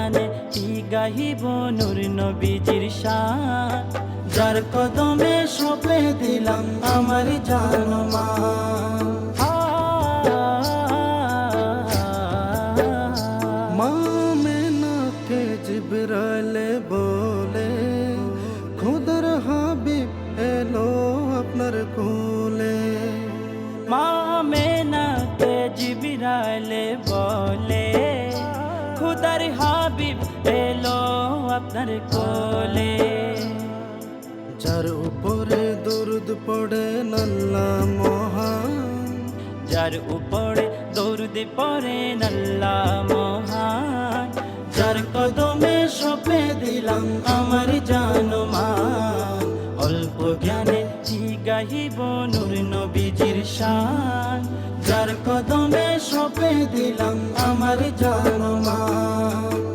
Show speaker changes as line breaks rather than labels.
জ্ঞানে কি গাহিব নূর নবীজির শান, যার কদমে সঁপে দিলাম আমার জান মান।
মা মেনাকে জিবরাইল বলে, খোদার হাবিব এলো আপনার কোলে।
মা মেনাকে জিবরাইল বলে, খুদার হাবিব এলো আপনার কোলে।
যার উপরে দরুদ পড়ে আল্লাহ মহান,
যার উপরে দরুদ পড়েন আল্লাহ মহান, যার কদমে সঁপে দিলাম আমার জান মান। অল্প জ্ঞানে কি গাহিব নূর নবীজির শান, যার কদমে সঁপে দিলাম আমার জান মান।